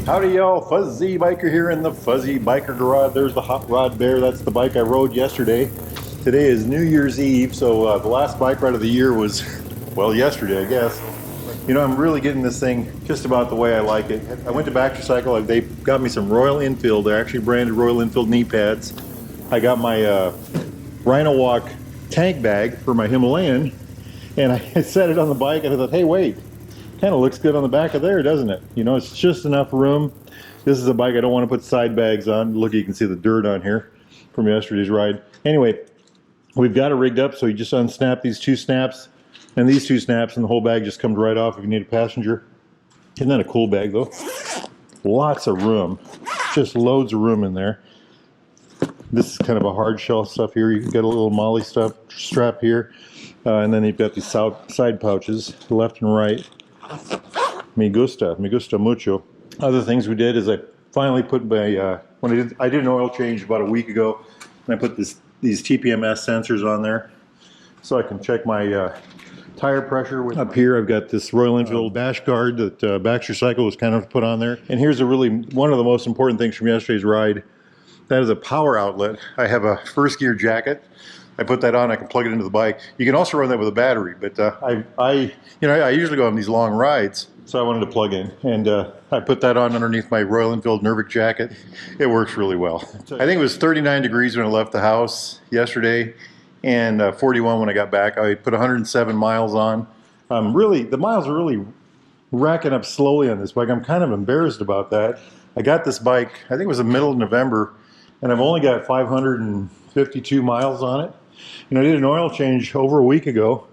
Howdy y'all, Fuzzy Biker here in the Fuzzy Biker Garage. There's the Hot Rod Bear. That's the bike I rode yesterday. Today is New Year's Eve, so the last bike ride of the year was, well, yesterday, I guess. You know, I'm really getting this thing just about the way I like it. I went to Baxter Cycle. They got me some Royal Enfield. They're actually branded Royal Enfield knee pads. I got my Rhino Walk tank bag for my Himalayan, and I set it on the bike, and I thought, hey, wait. Kind of looks good on the back of there, doesn't it? You know, it's just enough room. This is a bike I don't want to put side bags on. Look, you can see the dirt on here from yesterday's ride. Anyway, we've got it rigged up, so you just unsnap these two snaps and these two snaps, and the whole bag just comes right off if you need a passenger. Isn't that a cool bag, though? Lots of room. Just loads of room in there. This is kind of a hard shell stuff here. You've got a little molly stuff strap here, and then you've got these side pouches, left and right. Me gusta mucho. Other things we did is I finally put my, when I did an oil change about a week ago, and I put these TPMS sensors on there so I can check my tire pressure. Up here I've got this Royal Enfield dash guard that Baxter Cycle was kind of put on there. And here's one of the most important things from yesterday's ride. That is a power outlet. I have a first gear jacket. I put that on, I can plug it into the bike. You can also run that with a battery, but I usually go on these long rides, so I wanted to plug in. And I put that on underneath my Royal Enfield Nervic jacket. It works really well. I think it was 39 degrees when I left the house yesterday, and 41 when I got back. I put 107 miles on. The miles are really racking up slowly on this bike. I'm kind of embarrassed about that. I got this bike, I think it was the middle of November, and I've only got 552 miles on it. You know, I did an oil change over a week ago,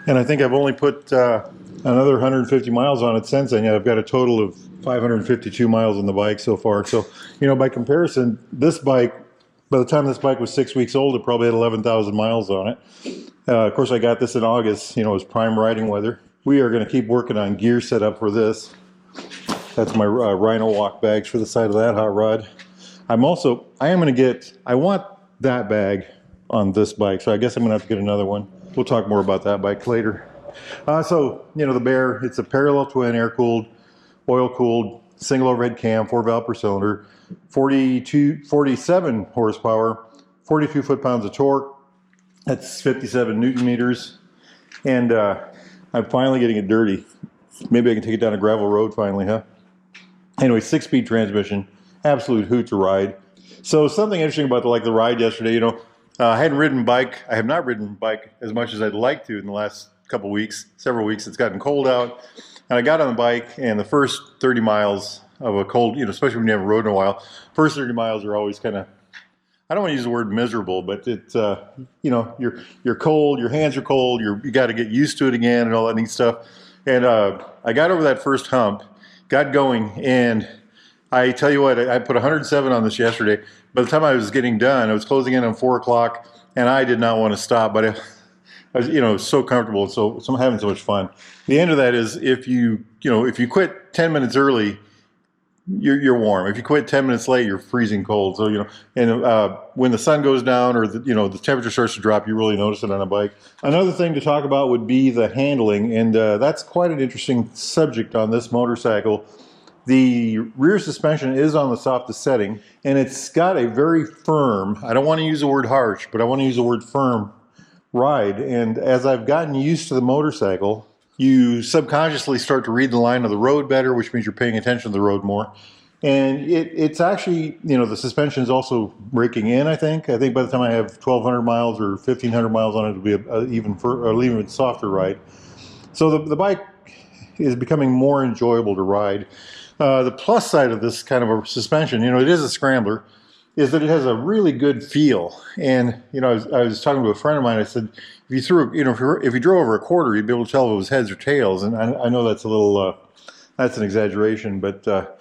and I think I've only put another 150 miles on it since then. I've got a total of 552 miles on the bike so far. So, you know, by comparison, this bike, by the time this bike was 6 weeks old, it probably had 11,000 miles on it. Of course, I got this in August. You know, it was prime riding weather. We are going to keep working on gear setup for this. That's my Rhino Walk bags for the side of that hot rod. I want that bag on this bike, so I guess I'm gonna have to get another one. We'll talk more about that bike later. So, you know, the Bear, it's a parallel twin, air-cooled, oil-cooled, single overhead cam, 4-valve per cylinder, 47 horsepower, 42 foot-pounds of torque. That's 57 Newton meters. And I'm finally getting it dirty. Maybe I can take it down a gravel road finally, huh? Anyway, 6-speed transmission, absolute hoot to ride. So something interesting about the ride yesterday, you know, I have not ridden bike as much as I'd like to in the last several weeks. It's gotten cold out, and I got on the bike, and the first 30 miles of a cold, you know, especially when you haven't rode in a while, first 30 miles are always kind of, I don't want to use the word miserable, but it's, you know, you're cold, your hands are cold, you got to get used to it again and all that neat stuff. And I got over that first hump, got going, and I tell you what, I put 107 on this yesterday. By the time I was getting done, I was closing in on 4 o'clock, and I did not want to stop, but I was, you know, so comfortable, so I'm having so much fun. The end of that is if you quit 10 minutes early, you're warm. If you quit 10 minutes late, you're freezing cold. So, you know, and when the sun goes down or the temperature starts to drop, you really notice it on a bike. Another thing to talk about would be the handling, and that's quite an interesting subject on this motorcycle. The rear suspension is on the softest setting, and it's got a very firm, I don't want to use the word harsh, but I want to use the word firm ride. And as I've gotten used to the motorcycle, you subconsciously start to read the line of the road better, which means you're paying attention to the road more. And it's actually, you know, the suspension is also breaking in, I think. I think by the time I have 1,200 miles or 1,500 miles on it, it'll be an even softer ride. So the bike is becoming more enjoyable to ride. The plus side of this kind of a suspension, you know, it is a scrambler, is that it has a really good feel. And, you know, I was talking to a friend of mine, I said, if you drove over a quarter, you'd be able to tell if it was heads or tails. And I know that's a little, that's an exaggeration, but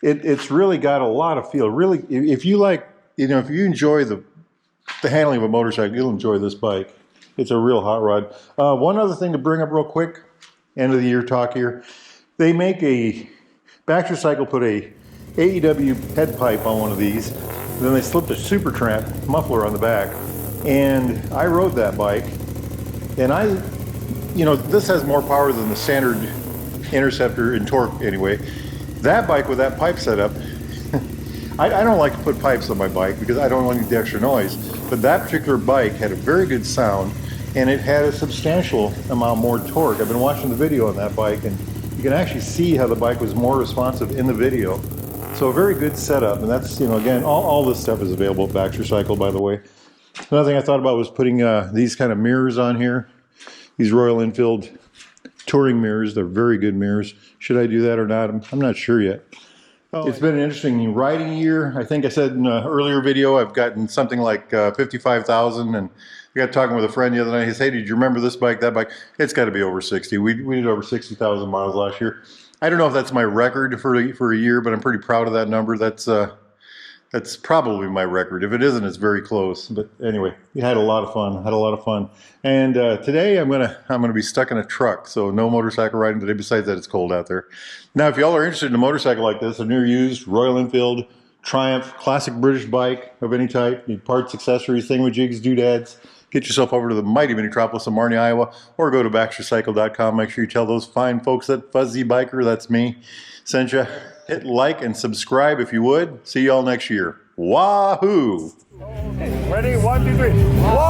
it's really got a lot of feel. Really, if you enjoy the handling of a motorcycle, you'll enjoy this bike. It's a real hot rod. One other thing to bring up real quick, end of the year talk here. They make Baxter Cycle put a AEW head pipe on one of these. Then they slipped a Supertramp muffler on the back. And I rode that bike. And this has more power than the standard Interceptor in torque anyway. That bike with that pipe setup, I don't like to put pipes on my bike because I don't want the extra noise, but that particular bike had a very good sound and it had a substantial amount more torque. I've been watching the video on that bike and you can actually see how the bike was more responsive in the video. So a very good setup, and that's, you know, again, all this stuff is available at Baxter Cycle, by the way. Another thing I thought about was putting these kind of mirrors on here. These Royal Enfield touring mirrors, they're very good mirrors. Should I do that or not? I'm not sure yet. It's been an interesting riding year. I think I said in an earlier video, I've gotten something like 55,000, and I got talking with a friend the other night. He said, hey, did you remember this bike, that bike? It's got to be over 60. We did over 60,000 miles last year. I don't know if that's my record for a year, but I'm pretty proud of that number. That's probably my record. If it isn't, it's very close. But anyway, we had a lot of fun. And today I'm gonna be stuck in a truck, so no motorcycle riding today. Besides that, it's cold out there. Now, if y'all are interested in a motorcycle like this, a new or used Royal Enfield Triumph classic British bike of any type, need parts, accessories, thingamajigs, doodads, get yourself over to the mighty metropolis of Marnie, Iowa, or go to BaxterCycle.com. Make sure you tell those fine folks at Fuzzy Biker, that's me, sent you. Hit like and subscribe if you would. See y'all next year. Wahoo! Ready? 1, 2, 3. Wahoo!